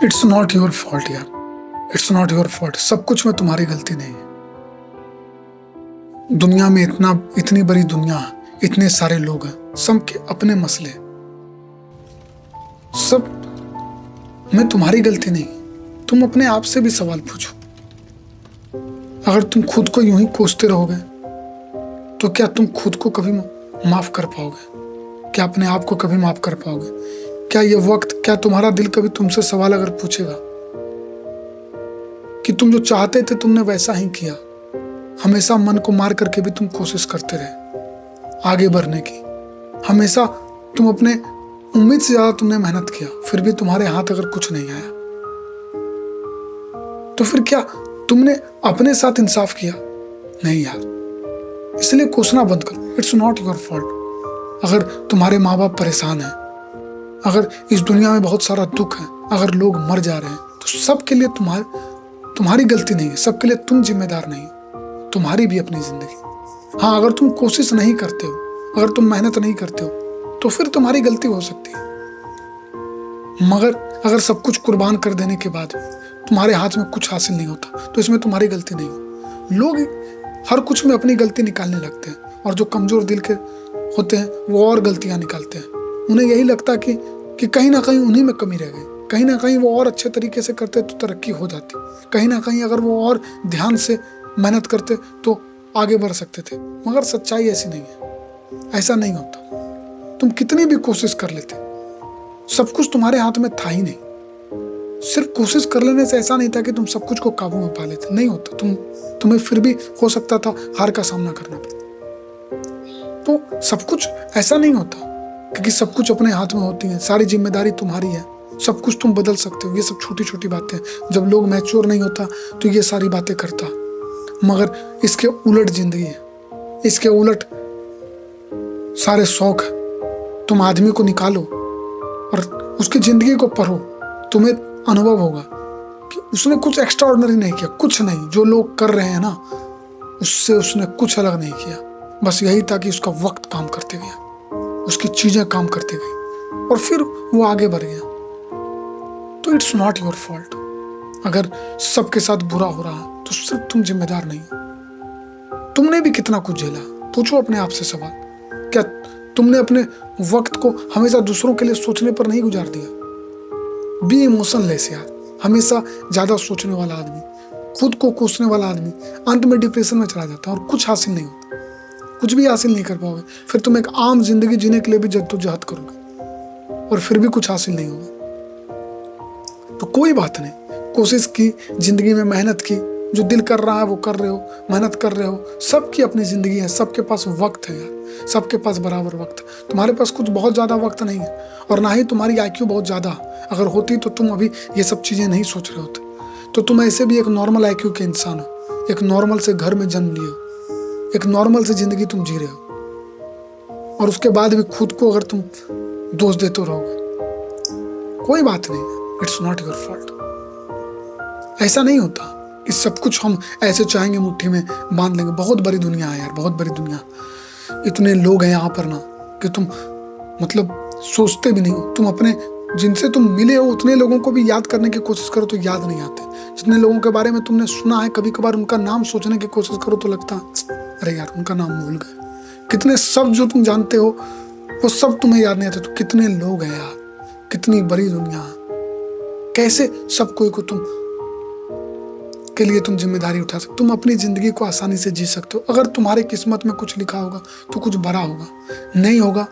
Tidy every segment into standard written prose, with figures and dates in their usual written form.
It's not your fault यार, it's not your fault. सब कुछ में तुम्हारी गलती नहीं है। दुनिया में इतनी बड़ी दुनिया, इतने सारे लोग हैं, सबके अपने मसले, सब में तुम्हारी गलती नहीं। तुम अपने आप से भी सवाल पूछो। अगर तुम खुद को यूं ही कोसते रहोगे तो क्या तुम खुद को कभी माफ कर पाओगे? क्या अपने आप को कभी माफ कर पाओगे? क्या ये वक्त, क्या तुम्हारा दिल कभी तुमसे सवाल अगर पूछेगा कि तुम जो चाहते थे तुमने वैसा ही किया? हमेशा मन को मार करके भी तुम कोशिश करते रहे आगे बढ़ने की। हमेशा तुम अपने उम्मीद से ज्यादा तुमने मेहनत किया, फिर भी तुम्हारे हाथ अगर कुछ नहीं आया तो फिर क्या तुमने अपने साथ इंसाफ किया? नहीं यार। इसलिए कोसना बंद करो। It's not your fault. अगर तुम्हारे माँ बाप परेशान हैं, अगर इस दुनिया में बहुत सारा दुख है, अगर लोग मर जा रहे हैं, तो सबके लिए तुम्हारी गलती नहीं है। सबके लिए तुम जिम्मेदार नहीं हो। तुम्हारी भी अपनी जिंदगी। हाँ, अगर तुम कोशिश नहीं करते हो, अगर तुम मेहनत नहीं करते हो, तो फिर तुम्हारी गलती हो सकती है। मगर अगर सब कुछ कुर्बान कर देने के बाद तुम्हारे हाथ में कुछ हासिल नहीं होता तो इसमें तुम्हारी गलती नहीं हो। लोग हर कुछ में अपनी गलती निकालने लगते हैं, और जो कमजोर दिल के होते हैं वो और गलतियां निकालते हैं। उन्हें यही लगता है कि कहीं ना कहीं उन्हीं में कमी रह गई, कहीं ना कहीं वो और अच्छे तरीके से करते तो तरक्की हो जाती, कहीं ना कहीं अगर वो और ध्यान से मेहनत करते तो आगे बढ़ सकते थे। मगर सच्चाई ऐसी नहीं है, ऐसा नहीं होता। तुम कितनी भी कोशिश कर लेते, सब कुछ तुम्हारे हाथ में था ही नहीं। सिर्फ कोशिश कर लेने से ऐसा नहीं था कि तुम सब कुछ को काबू में पा लेते, नहीं होता। तुम्हें फिर भी हो सकता था हार का सामना करना पड़ता। तो सब कुछ ऐसा नहीं होता, क्योंकि सब कुछ अपने हाथ में होती है। सारी जिम्मेदारी तुम्हारी है, सब कुछ तुम बदल सकते हो। ये सब छोटी छोटी बातें, जब लोग मैच्योर नहीं होता तो ये सारी बातें करता। मगर इसके उलट जिंदगी है, इसके उलट सारे शौक। तुम आदमी को निकालो और उसकी जिंदगी को पढ़ो, तुम्हें अनुभव होगा कि उसने कुछ एक्स्ट्रा ऑर्डिनरी नहीं किया, कुछ नहीं। जो लोग कर रहे हैं ना, उससे उसने कुछ अलग नहीं किया। बस यही था कि उसका वक्त काम करते गया, उसकी चीजें काम करते गई, और फिर वो आगे बढ़ गया। तो इट्स नॉट योर फॉल्ट। अगर सबके साथ बुरा हो रहा है तो सिर्फ तुम जिम्मेदार नहीं हो। तुमने भी कितना कुछ झेला। पूछो अपने आप से सवाल, क्या तुमने अपने वक्त को हमेशा दूसरों के लिए सोचने पर नहीं गुजार दिया? बी इमोशनलेस यार। हमेशा ज्यादा सोचने वाला आदमी, खुद को कोसने वाला आदमी अंत में डिप्रेशन में चला जाता है और कुछ हासिल नहीं होता, कुछ भी हासिल नहीं कर पाओगे। फिर तुम एक आम जिंदगी जीने के लिए भी जद्दोजहद करोगे और फिर भी कुछ हासिल नहीं होगा। तो कोई बात नहीं, कोशिश की, जिंदगी में मेहनत की, जो दिल कर रहा है वो कर रहे हो, मेहनत कर रहे हो। सबकी अपनी जिंदगी है, सबके पास वक्त है यार, सबके पास बराबर वक्त। तुम्हारे पास कुछ बहुत ज्यादा वक्त नहीं है, और ना ही तुम्हारी IQ बहुत ज्यादा। अगर होती तो तुम अभी ये सब चीजें नहीं सोच रहे होते। तो तुम ऐसे भी एक नॉर्मल IQ के इंसान हो, एक नॉर्मल से घर में जन्म लिए हो, एक नॉर्मल से जिंदगी तुम जी रहे हो, और उसके बाद भी खुद को अगर तुम दोष देते रहोगे, कोई बात नहीं है। It's not your fault. ऐसा नहीं होता कि सब कुछ हम ऐसे चाहेंगे मुट्ठी में बांध लेंगे। बहुत बड़ी दुनिया है यार, बहुत बड़ी दुनिया। इतने लोग हैं यहाँ पर ना कि तुम मतलब सोचते भी नहीं हो। तुम अपने जिनसे तुम मिले हो उतने लोगों को भी याद करने की कोशिश करो तो याद नहीं आते। जितने लोगों के बारे में तुमने सुना है, कभी कभार उनका नाम सोचने की कोशिश करो तो लगता अरे यार उनका नाम भूल गए। कितने शब्द जो तुम जानते हो वो सब तुम्हें याद नहीं आते। तो कितने लोग हैं यार, कितनी बड़ी दुनिया है। कैसे सब कोई को तुम के लिए तुम जिम्मेदारी उठा सकते, तुम अपनी जिंदगी को आसानी से जी सकते हो। अगर तुम्हारे किस्मत में कुछ लिखा होगा तो कुछ बड़ा होगा, नहीं होगा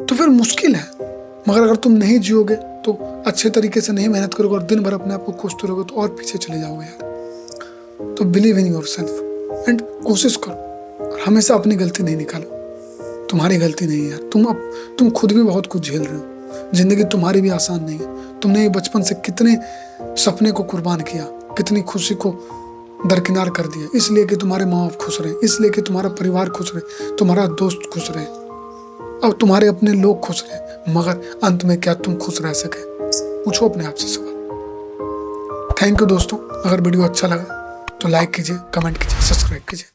तो फिर मुश्किल है। मगर अगर तुम नहीं जियोगे तो अच्छे तरीके से नहीं मेहनत करोगे और दिन भर अपने आप को कोसते रहोगे तो और पीछे चले जाओगे यार। तो believe in your self and कोशिश करो, और हमेशा अपनी गलती नहीं निकालो। तुम्हारी गलती नहीं है यार, तुम खुद भी बहुत कुछ झेल रहे हो। जिंदगी तुम्हारी भी आसान नहीं है। तुमने बचपन से कितने सपने को कुर्बान किया, कितनी खुशी को दरकिनार कर दिया, इसलिए कि तुम्हारे माँ बाप खुश रहे, इसलिए कि तुम्हारा परिवार खुश रहे, तुम्हारा दोस्त खुश रहे, अब तुम्हारे अपने लोग खुश रहे। मगर अंत में क्या तुम खुश रह सके? पूछो अपने आप से सवाल। थैंक यू दोस्तों। अगर वीडियो अच्छा लगा तो लाइक कीजिए, कमेंट कीजिए, सब्सक्राइब कीजिए।